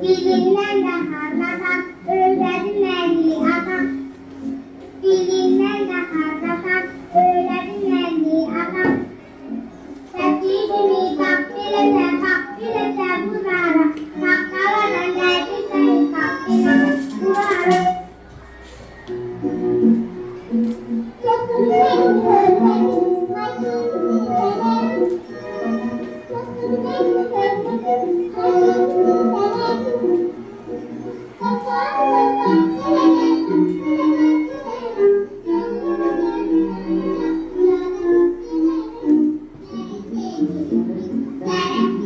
Dilinden de harlatan, öğledim elli adam. Dilinden de harlatan, öğledim elli adam. Tepkisini bak bilese burara. Bakkaladan geldi seni bak bilese burara. Sesini seni özledim, başını severim. Sesini seni özledim, başını severim. Thank you.